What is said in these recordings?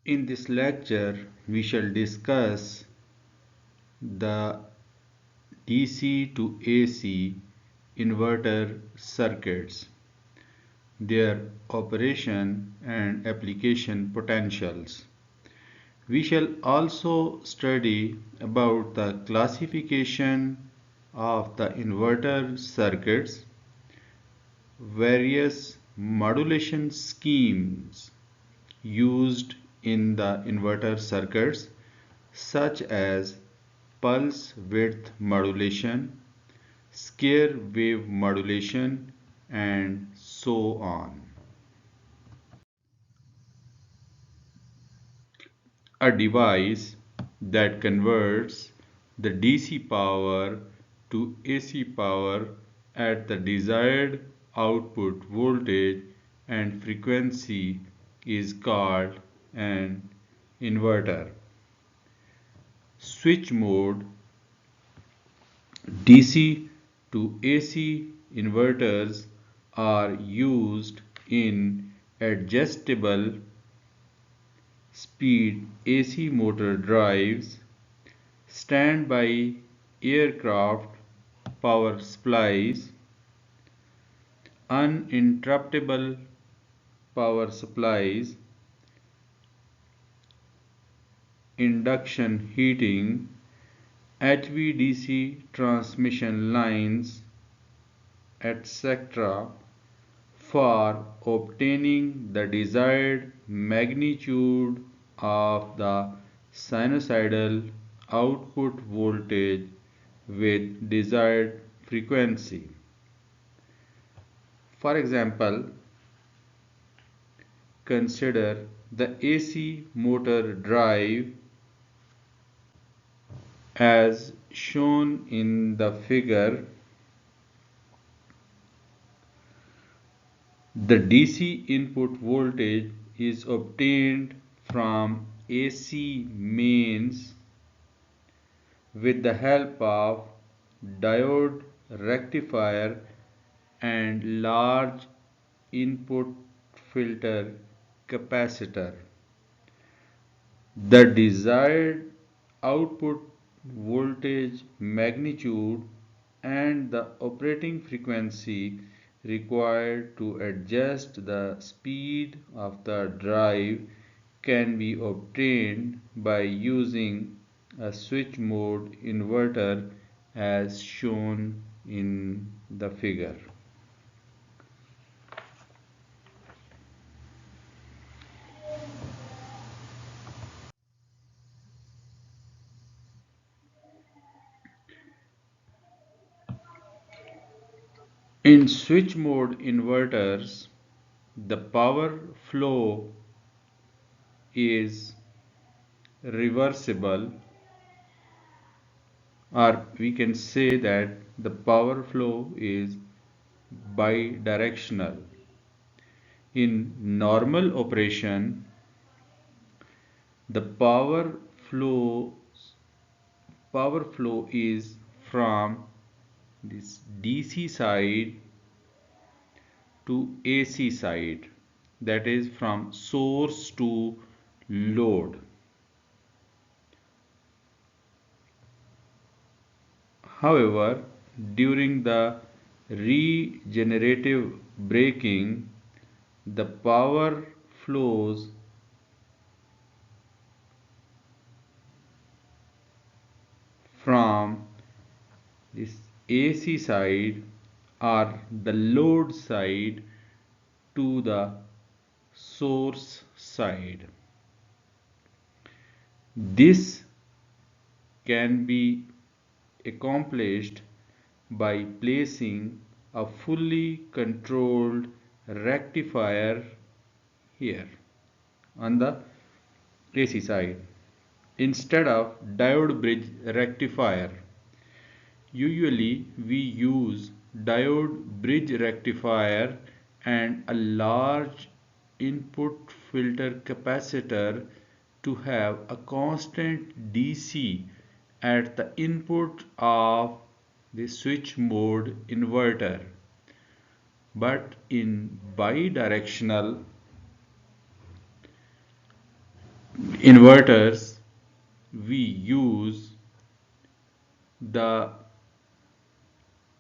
In this lecture, we shall discuss the DC to AC inverter circuits, their operation and application potentials. We shall also study about the classification of the inverter circuits, various modulation schemes used in the inverter circuits such as pulse width modulation, square wave modulation, and so on. A device that converts the DC power to AC power at the desired output voltage and frequency is called an inverter. Switch mode DC to AC inverters are used in adjustable speed AC motor drives, standby aircraft power supplies, uninterruptible power supplies, induction heating, HVDC transmission lines, etc. for obtaining the desired magnitude of the sinusoidal output voltage with desired frequency. For example, consider the AC motor drive as shown in the figure. The DC input voltage is obtained from AC mains with the help of diode rectifier and large input filter capacitor. The desired output voltage magnitude and the operating frequency required to adjust the speed of the drive can be obtained by using a switch mode inverter as shown in the figure. In switch mode inverters, the power flow is reversible, or we can say that the power flow is bidirectional. In normal operation, the power flow is from this DC side to AC side, that is from source to load. However, during the regenerative braking, the power flows from this AC side or the load side to the source side. This can be accomplished by placing a fully controlled rectifier here on the AC side instead of diode bridge rectifier. Usually we use diode bridge rectifier and a large input filter capacitor to have a constant DC at the input of the switch mode inverter. But in bidirectional inverters, we use the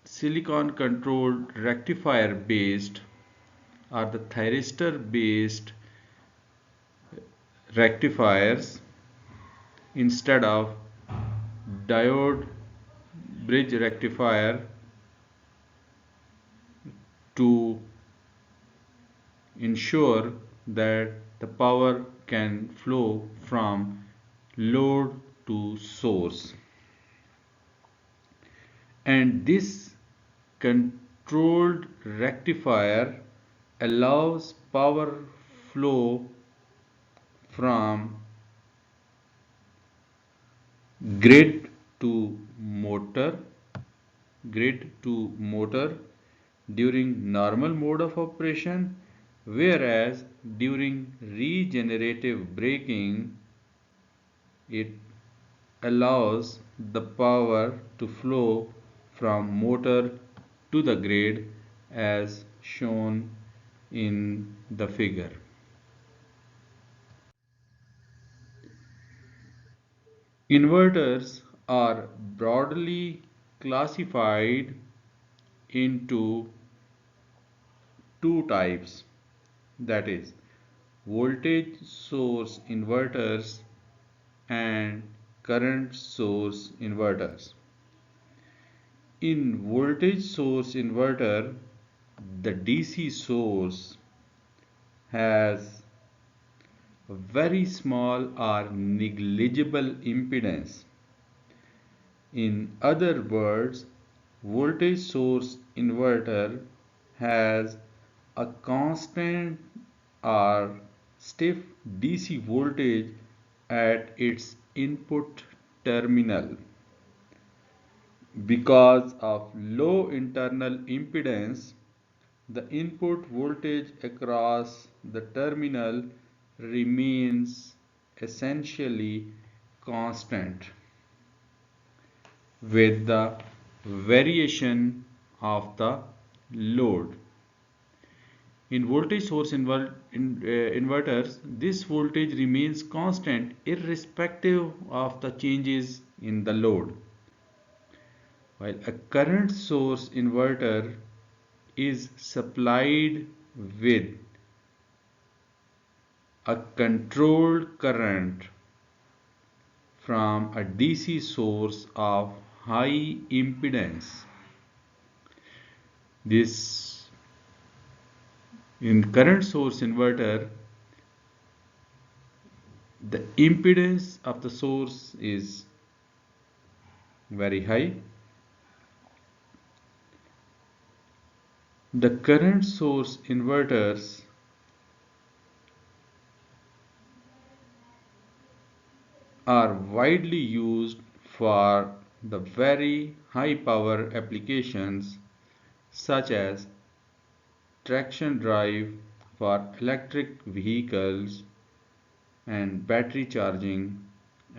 silicon controlled rectifier based or the thyristor based rectifiers instead of diode bridge rectifier to ensure that the power can flow from load to source. And this controlled rectifier allows power flow from grid to motor during normal mode of operation, whereas during regenerative braking it allows the power to flow from motor to the grid as shown in the figure. Inverters are broadly classified into two types, that is voltage source inverters and current source inverters. In voltage source inverter, the DC source has a very small or negligible impedance. In other words, voltage source inverter has a constant or stiff DC voltage at its input terminal. Because of low internal impedance, the input voltage across the terminal remains essentially constant with the variation of the load. In voltage source inverters, this voltage remains constant irrespective of the changes in the load, while a current source inverter is supplied with a controlled current from a DC source of high impedance. This in current source inverter, the impedance of the source is very high. The current source inverters are widely used for the very high power applications such as traction drive for electric vehicles and battery charging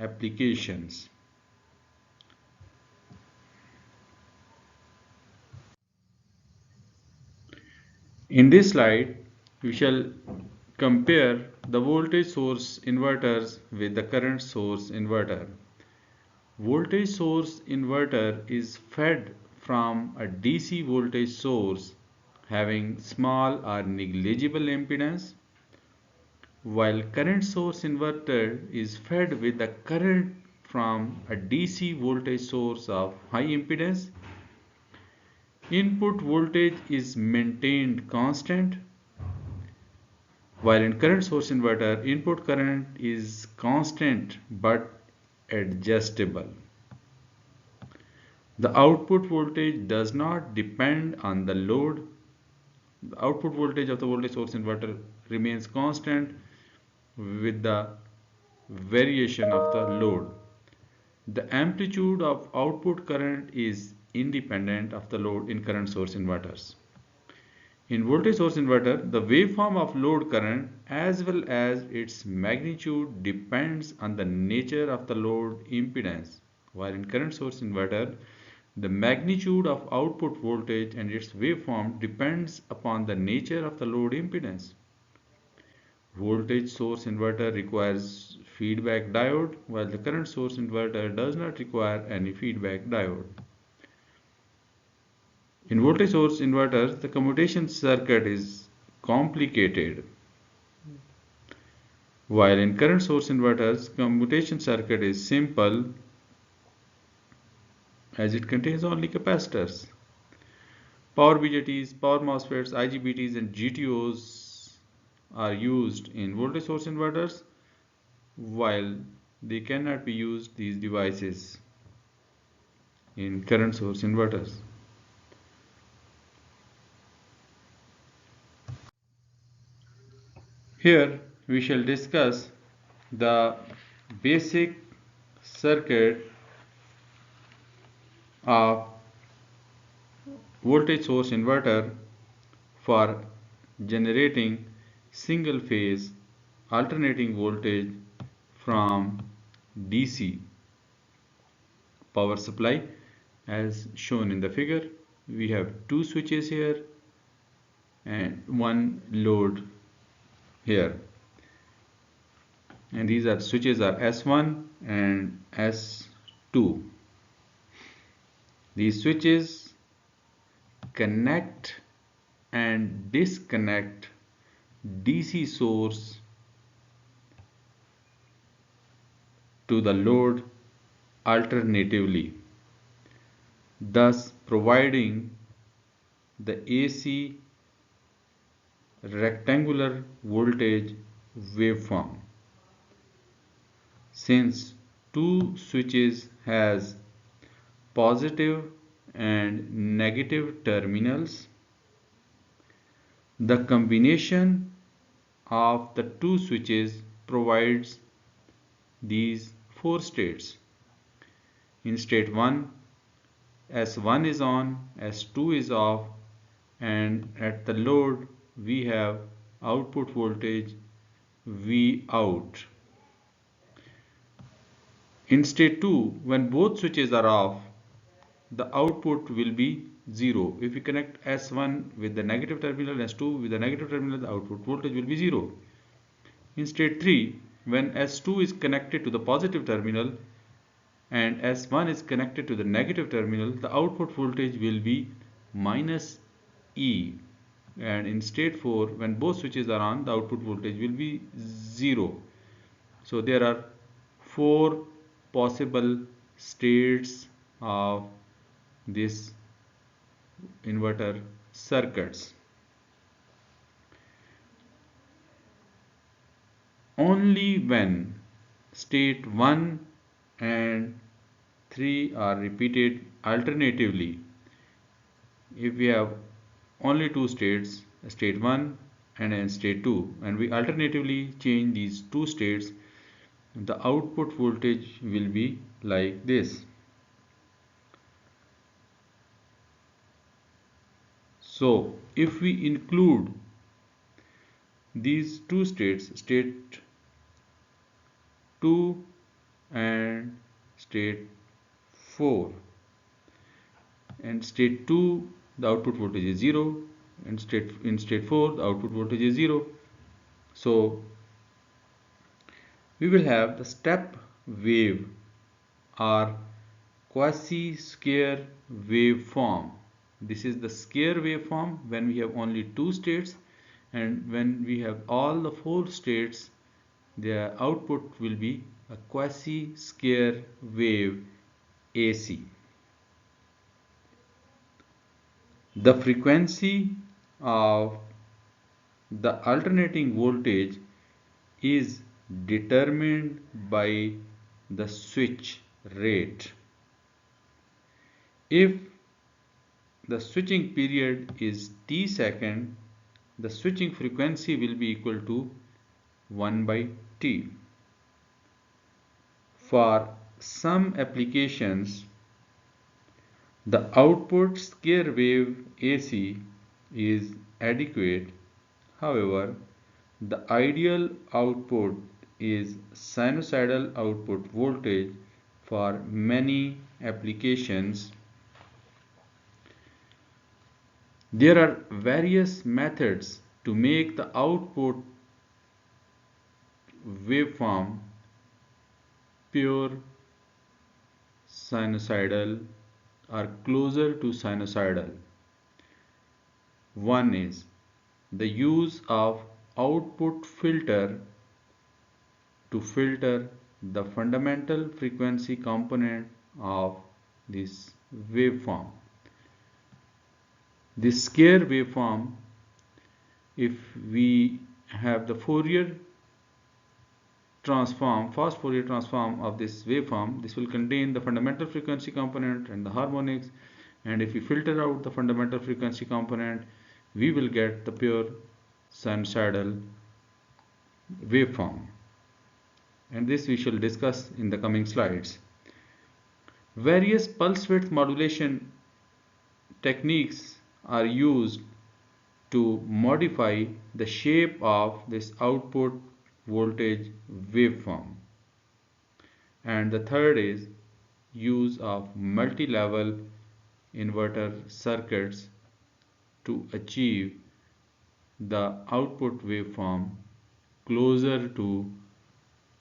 applications. In this slide, we shall compare the voltage source inverters with the current source inverter. Voltage source inverter is fed from a DC voltage source having small or negligible impedance, while current source inverter is fed with the current from a DC voltage source of high impedance. Input voltage is maintained constant, while in current source inverter, input current is constant but adjustable. The output voltage does not depend on the load. The output voltage of the voltage source inverter remains constant with the variation of the load. The amplitude of output current is independent of the load in current source inverters. In voltage source inverter, the waveform of load current as well as its magnitude depends on the nature of the load impedance, while in current source inverter, the magnitude of output voltage and its waveform depends upon the nature of the load impedance. Voltage source inverter requires feedback diode, while the current source inverter does not require any feedback diode. In voltage source inverters, the commutation circuit is complicated, while in current source inverters, commutation circuit is simple as it contains only capacitors. Power BJTs, power MOSFETs, IGBTs and GTOs are used in voltage source inverters, while they cannot be used these devices in current source inverters. Here we shall discuss the basic circuit of voltage source inverter for generating single phase alternating voltage from DC power supply as shown in the figure. We have two switches here and one load here, and these are switches are S1 and S2. These switches connect and disconnect DC source to the load alternatively, thus providing the AC rectangular voltage waveform. Since two switches has positive and negative terminals, the combination of the two switches provides these four states. In state 1, S1 is on, S2 is off, and at the load we have output voltage V out. In state 2, when both switches are off, the output will be 0. If we connect S1 with the negative terminal, S2 with the negative terminal, the output voltage will be 0. In state 3, when S2 is connected to the positive terminal and S1 is connected to the negative terminal, the output voltage will be minus E. And in state 4, when both switches are on, the output voltage will be 0. So there are four possible states of this inverter circuits. Only when state 1 and 3 are repeated alternatively, if we have only two states, state 1 and state 2, and we alternatively change these two states, the output voltage will be like this. So if we include these two states, state 2 and state 4, and state 2 the output voltage is 0, and in state 4 the output voltage is 0. So we will have the step wave or quasi-square waveform. This is the square waveform when we have only two states, and when we have all the four states, the output will be a quasi-square wave AC. The frequency of the alternating voltage is determined by the switch rate. If the switching period is T second, the switching frequency will be equal to 1 by T. For some applications, the output square wave AC is adequate. However, the ideal output is sinusoidal output voltage for many applications. There are various methods to make the output waveform pure sinusoidal or closer to sinusoidal. One is the use of output filter to filter the fundamental frequency component of this waveform. This square waveform, if we have the Fourier transform, fast Fourier transform of this waveform, this will contain the fundamental frequency component and the harmonics, and if we filter out the fundamental frequency component, we will get the pure sinusoidal waveform, and this we shall discuss in the coming slides. Various pulse width modulation techniques are used to modify the shape of this output voltage waveform. And the third is use of multi-level inverter circuits to achieve the output waveform closer to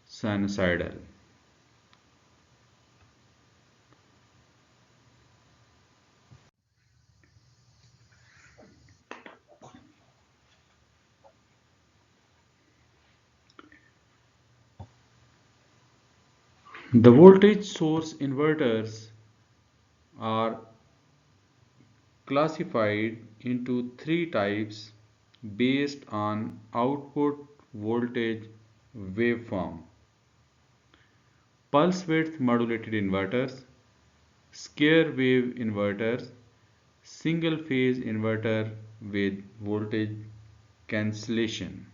sinusoidal. The voltage source inverters are classified into three types based on output voltage waveform: pulse width modulated inverters, square wave inverters, single phase inverter with voltage cancellation.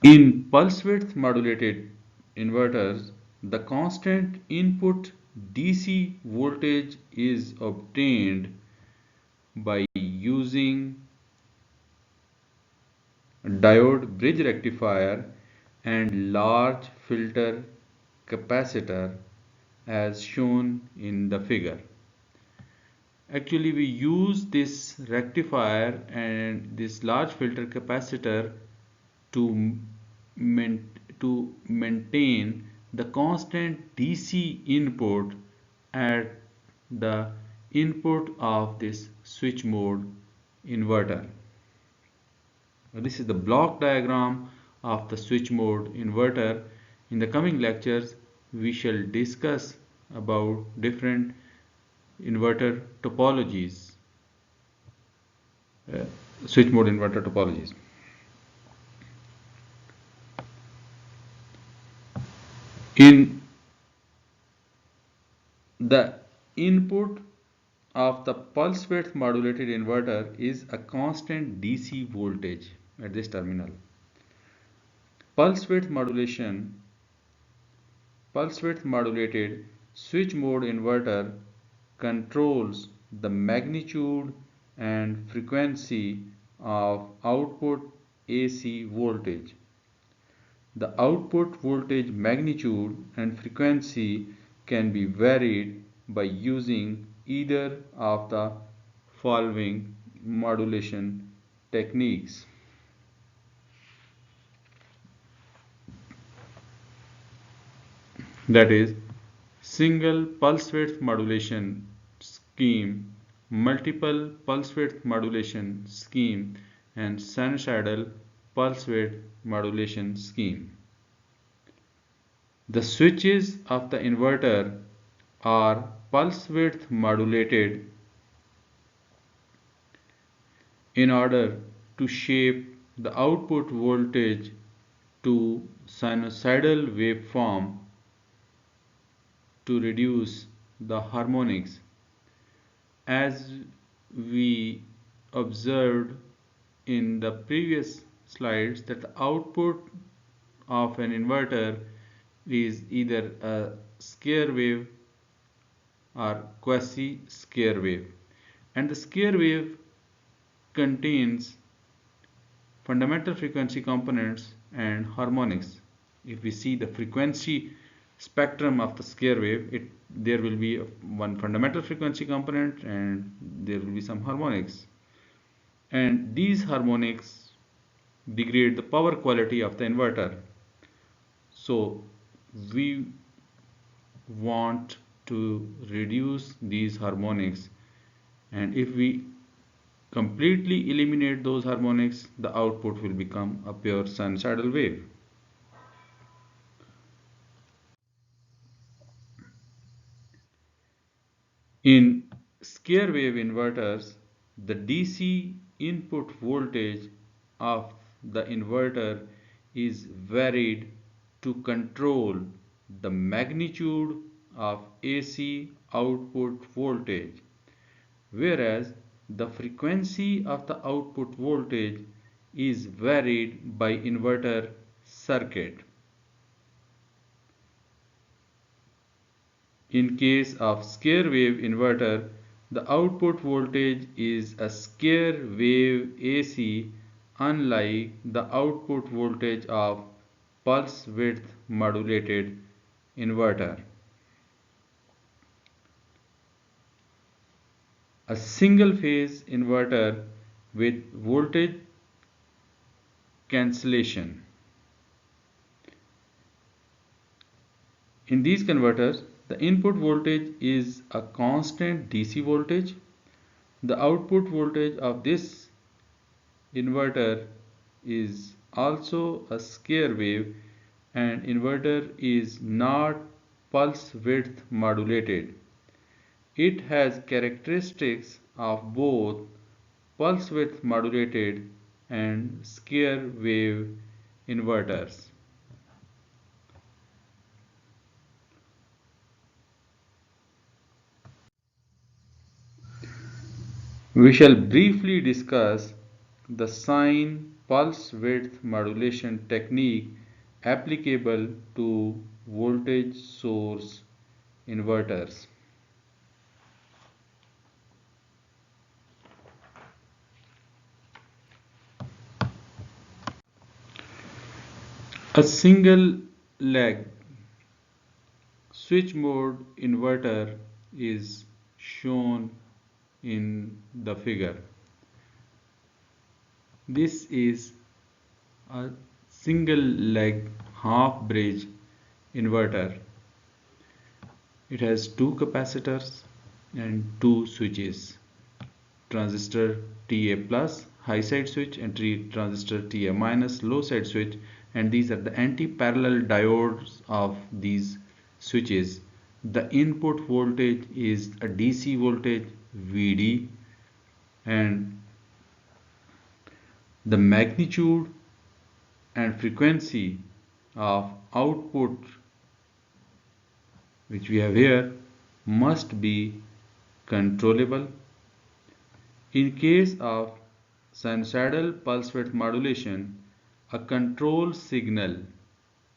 In pulse width modulated inverters, the constant input DC voltage is obtained by using diode bridge rectifier and large filter capacitor as shown in the figure. Actually, we use this rectifier and this large filter capacitor to, to maintain the constant DC input at the input of this switch mode inverter. This is the block diagram of the switch mode inverter. In the coming lectures, we shall discuss about different inverter topologies, switch mode inverter topologies. In the input of the pulse width modulated inverter is a constant DC voltage at this terminal. Pulse width modulated switch mode inverter controls the magnitude and frequency of output AC voltage. The output voltage magnitude and frequency can be varied by using either of the following modulation techniques. That is single pulse width modulation scheme, multiple pulse width modulation scheme, and sinusoidal pulse width modulation scheme. The switches of the inverter are pulse width modulated in order to shape the output voltage to sinusoidal waveform to reduce the harmonics. As we observed in the previous slides, that the output of an inverter is either a square wave or quasi square wave, and the square wave contains fundamental frequency components and harmonics. If we see the frequency spectrum of the square wave, there will be one fundamental frequency component and there will be some harmonics, and these harmonics degrade the power quality of the inverter. So we want to reduce these harmonics, and if we completely eliminate those harmonics, the output will become a pure sinusoidal wave. In square wave inverters, the DC input voltage of the inverter is varied to control the magnitude of AC output voltage, whereas the frequency of the output voltage is varied by inverter circuit. In case of square wave inverter, the output voltage is a square wave AC, unlike the output voltage of pulse width modulated inverter. A single phase inverter with voltage cancellation. In these converters, the input voltage is a constant DC voltage. The output voltage of this inverter is also a square wave, and inverter is not pulse width modulated. It has characteristics of both pulse width modulated and square wave inverters. We shall briefly discuss the sine pulse width modulation technique applicable to voltage source inverters. A single leg switch mode inverter is shown in the figure. This is a single leg half bridge inverter. It has two capacitors and two switches, transistor TA plus high side switch and transistor TA minus low side switch, and these are the anti-parallel diodes of these switches. The input voltage is a DC voltage VD, and the magnitude and frequency of output which we have here must be controllable. In case of sinusoidal pulse width modulation, a control signal,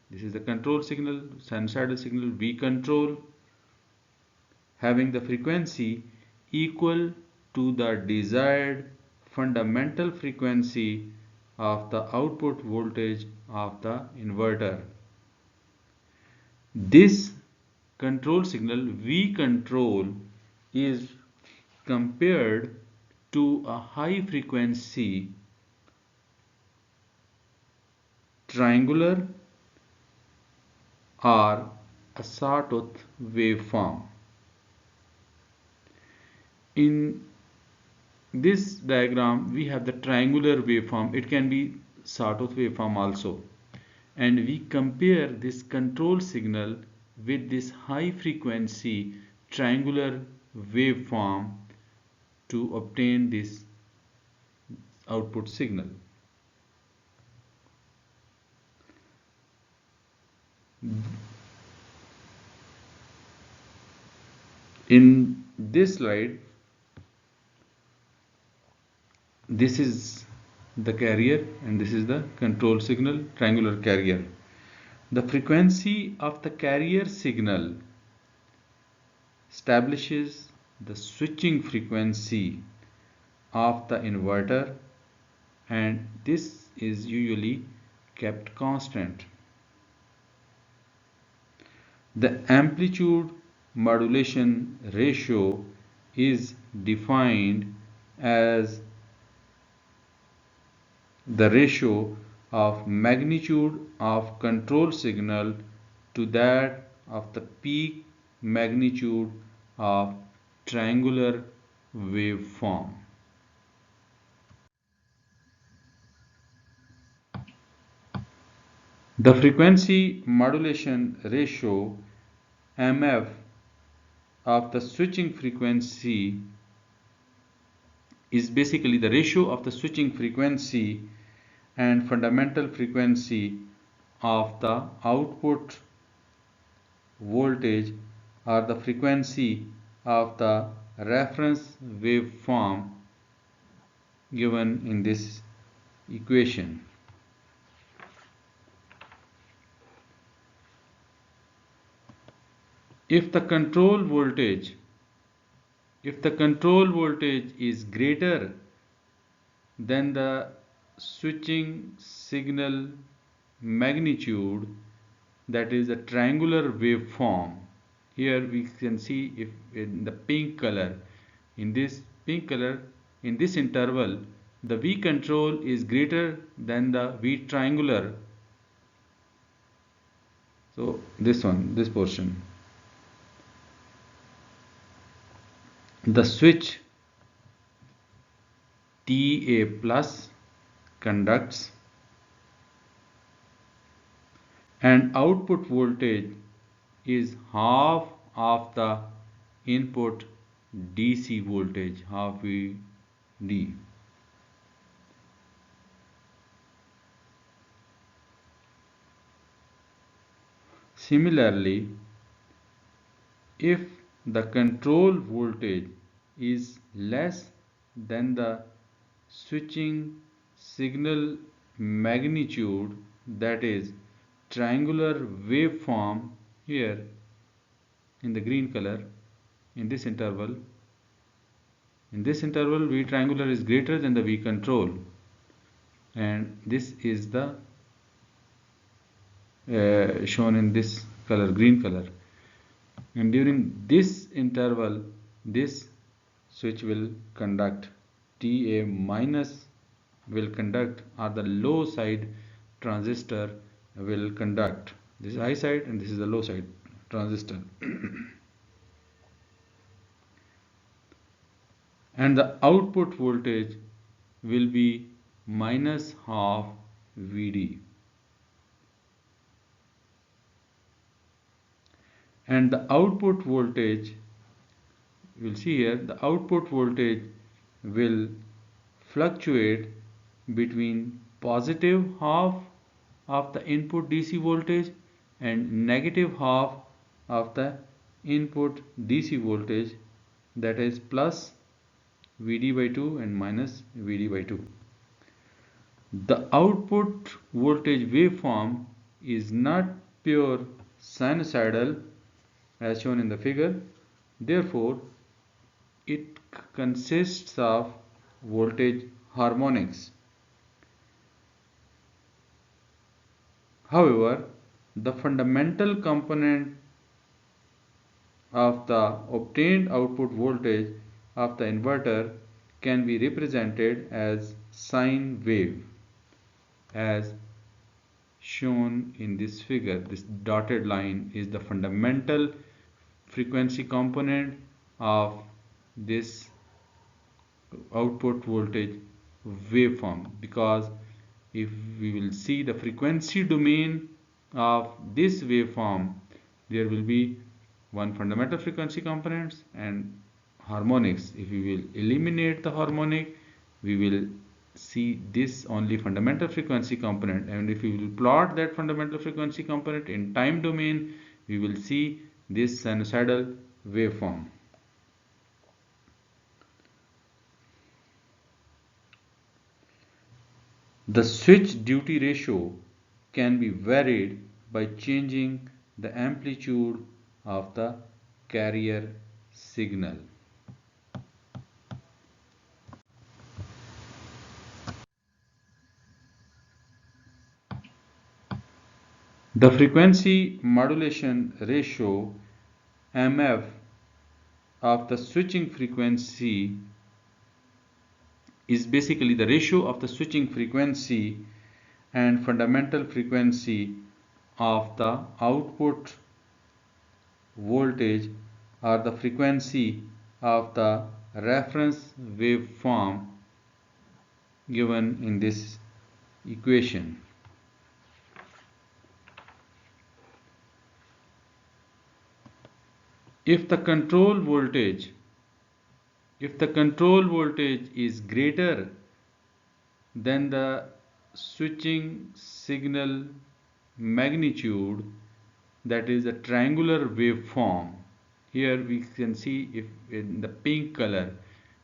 this is the control signal, sinusoidal signal we control, having the frequency equal to the desired fundamental frequency of the output voltage of the inverter. This control signal we control is compared to a high frequency triangular or a sawtooth waveform. In this diagram we have the triangular waveform. It can be sawtooth waveform also, and we compare this control signal with this high frequency triangular waveform to obtain this output signal. In this slide, this is the carrier and this is the control signal, triangular carrier. The frequency of the carrier signal establishes the switching frequency of the inverter, and this is usually kept constant. The amplitude modulation ratio is defined as the ratio of magnitude of control signal to that of the peak magnitude of triangular waveform. The frequency modulation ratio MF of the switching frequency is basically the ratio of the switching frequency and fundamental frequency of the output voltage or the frequency of the reference waveform given in this equation. If the control voltage is greater than the switching signal magnitude, that is a triangular waveform. Here we can see if in the pink color, in this interval, the V control is greater than the V triangular. So this portion. The switch TA plus conducts and output voltage is half of the input DC voltage, half VD. Similarly, if the control voltage is less than the switching signal magnitude, that is triangular waveform, here in the green color, in this interval V triangular is greater than the V control, and this is the shown in this color, green color, and during this interval this switch will conduct, TA minus will conduct, or the low side transistor will conduct. This is high side and this is the low side transistor. And the output voltage will be minus half VD. And the output voltage, you will see here, the output voltage will fluctuate between positive half of the input DC voltage and negative half of the input DC voltage, that is plus VD by 2 and minus VD by 2. The output voltage waveform is not pure sinusoidal as shown in the figure. Therefore, it consists of voltage harmonics. However, the fundamental component of the obtained output voltage of the inverter can be represented as sine wave, as shown in this figure. This dotted line is the fundamental frequency component of this output voltage waveform, because if we will see the frequency domain of this waveform, there will be one fundamental frequency components and harmonics. If we will eliminate the harmonic, we will see this only fundamental frequency component, and if we will plot that fundamental frequency component in time domain, we will see this sinusoidal waveform. The switch duty ratio can be varied by changing the amplitude of the carrier signal. The frequency modulation ratio MF of the switching frequency is basically the ratio of the switching frequency and fundamental frequency of the output voltage or the frequency of the reference waveform given in this equation. If the control voltage is greater than the switching signal magnitude, that is a triangular waveform. Here we can see, if in the pink color,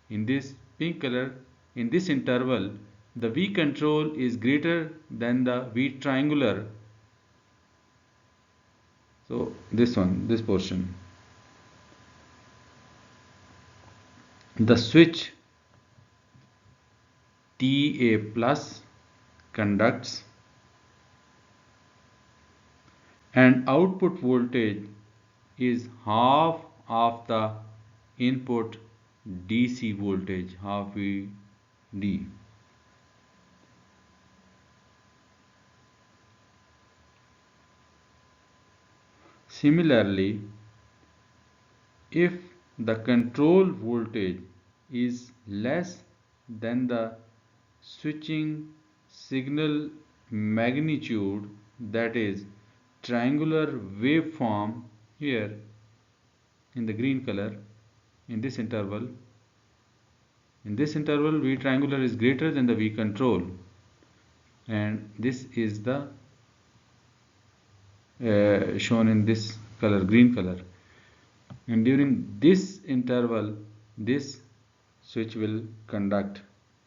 in this interval, the V control is greater than the V triangular. So this portion, the switch TA plus conducts and output voltage is half of the input DC voltage, half VD. Similarly, if the control voltage is less than the switching signal magnitude, that is triangular waveform, here in the green color, in this interval V triangular is greater than the V control, and this is the shown in this color, green color. And during this interval, this switch will conduct,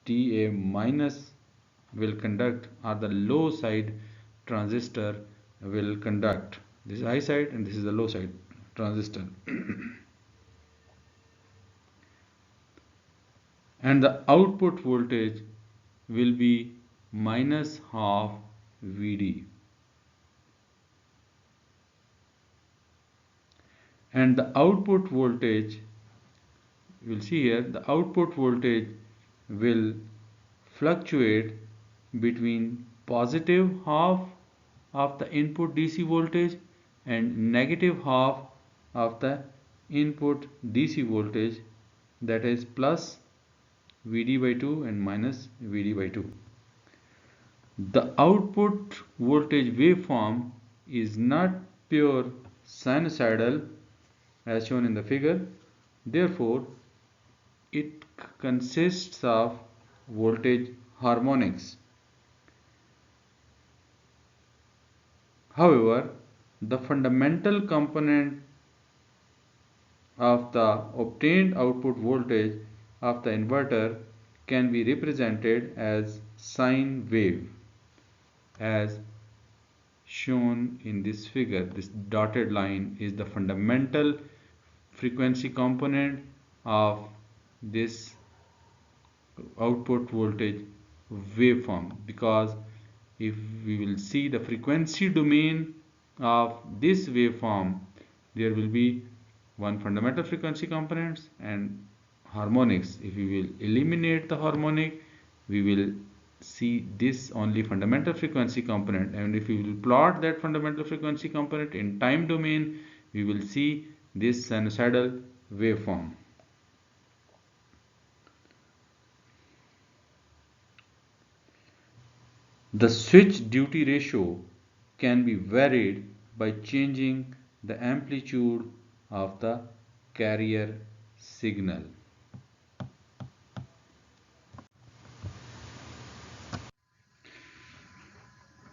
TA minus will conduct, or the low side transistor will conduct. This is high side and this is the low side transistor. And the output voltage will be minus half VD. And the output voltage, you will see here, the output voltage will fluctuate between positive half of the input DC voltage and negative half of the input DC voltage, that is plus VD by 2 and minus VD by 2. The output voltage waveform is not pure sinusoidal as shown in the figure. Therefore, it consists of voltage harmonics. However, the fundamental component of the obtained output voltage of the inverter can be represented as sine wave, as shown in this figure. This dotted line is the fundamental frequency component of this output voltage waveform, because if we will see the frequency domain of this waveform, there will be one fundamental frequency components and harmonics. If we will eliminate the harmonic, we will see this only fundamental frequency component, and if we will plot that fundamental frequency component in time domain, we will see this sinusoidal waveform. The switch duty ratio can be varied by changing the amplitude of the carrier signal.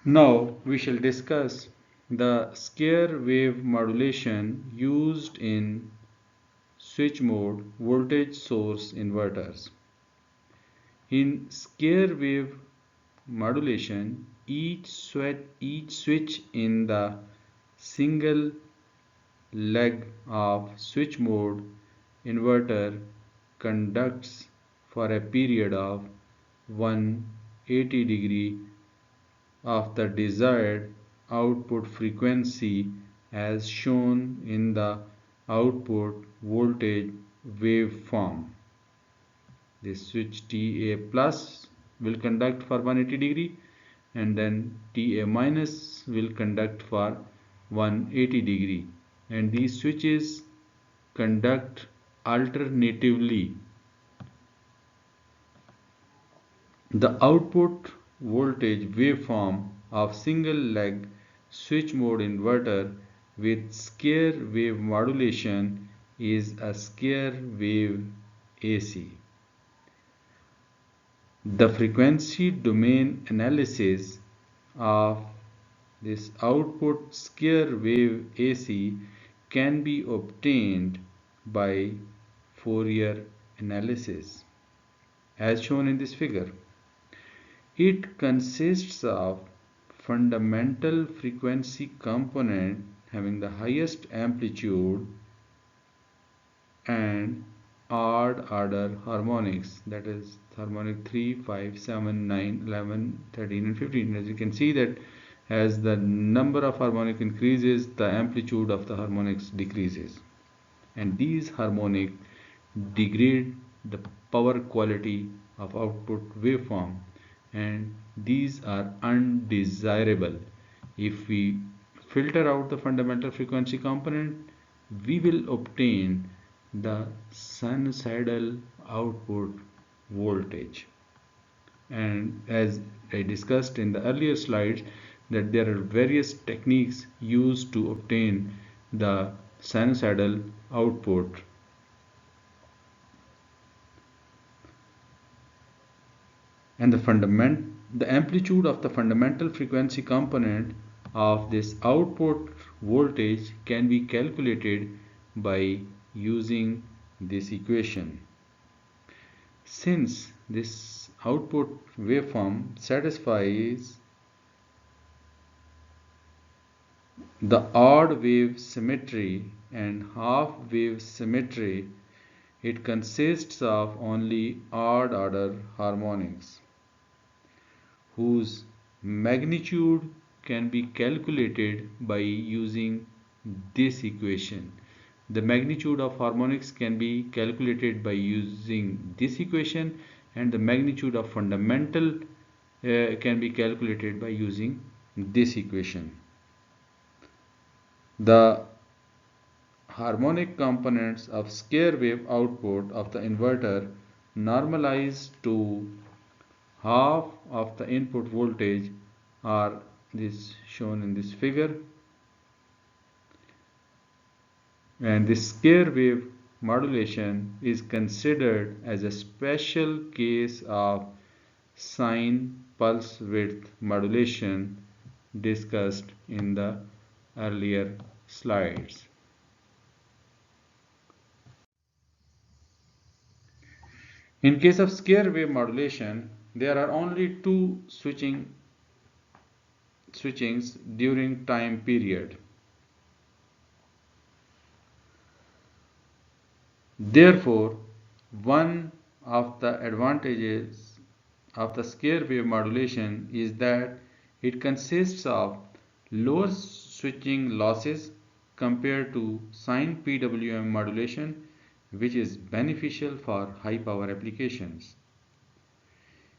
Now we shall discuss the square wave modulation used in switch mode voltage source inverters. In square wave modulation, each switch in the single leg of switch mode inverter conducts for a period of 180 of the desired output frequency as shown in the output voltage waveform. this switch TA plus will conduct for 180 degree, and then TA minus will conduct for 180 degree, and these switches conduct alternatively. The output voltage waveform of single leg switch mode inverter with square wave modulation is a square wave AC. The frequency domain analysis of this output square wave AC can be obtained by Fourier analysis, as shown in this figure. It consists of fundamental frequency component having the highest amplitude and odd order harmonics, that is harmonic 3, 5, 7, 9, 11, 13 and 15. As you can see that as the number of harmonic increases, the amplitude of the harmonics decreases, and these harmonic degrade the power quality of output waveform, and these are undesirable. If we filter out the fundamental frequency component, we will obtain the sinusoidal output voltage. And as I discussed in the earlier slides, that there are various techniques used to obtain the sinusoidal output. And the amplitude of the fundamental frequency component of this output voltage can be calculated by using this equation. Since this output waveform satisfies the odd wave symmetry and half wave symmetry, it consists of only odd order harmonics, whose magnitude can be calculated by using this equation. The magnitude of harmonics can be calculated by using this equation, and the magnitude of fundamental can be calculated by using this equation. The harmonic components of square wave output of the inverter normalized to half of the input voltage are this shown in this figure, and this square wave modulation is considered as a special case of sine pulse width modulation discussed in the earlier slides. In case of square wave modulation, there are only two switchings during time period. Therefore, one of the advantages of the square wave modulation is that it consists of lower switching losses compared to Sine PWM modulation, which is beneficial for high power applications.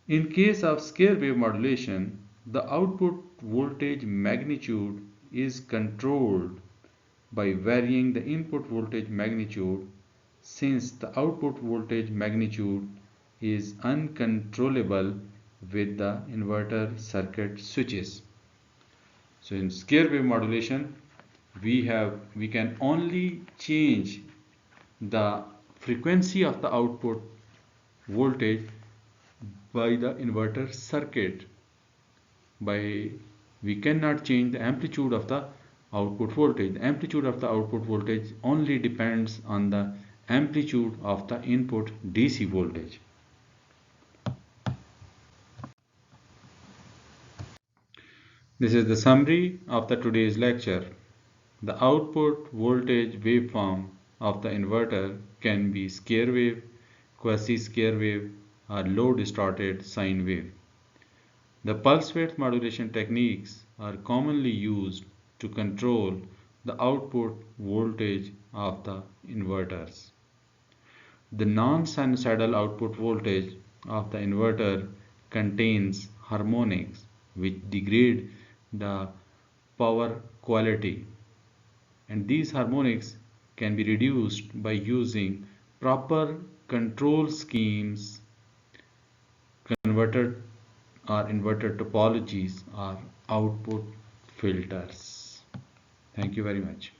In case of square wave modulation, the output voltage magnitude is controlled by varying the input voltage magnitude, since the output voltage magnitude is uncontrollable with the inverter circuit switches. So in square wave modulation, we can only change the frequency of the output voltage by the inverter circuit. We cannot change the amplitude of the output voltage. The amplitude of the output voltage only depends on the amplitude of the input DC voltage. This is the summary of the today's lecture. The output voltage waveform of the inverter can be square wave, quasi-square wave, or low distorted sine wave. The pulse width modulation techniques are commonly used to control the output voltage of the inverters. The non-sinusoidal output voltage of the inverter contains harmonics which degrade the power quality, and these harmonics can be reduced by using proper control schemes, converter or inverter topologies or output filters. Thank you very much.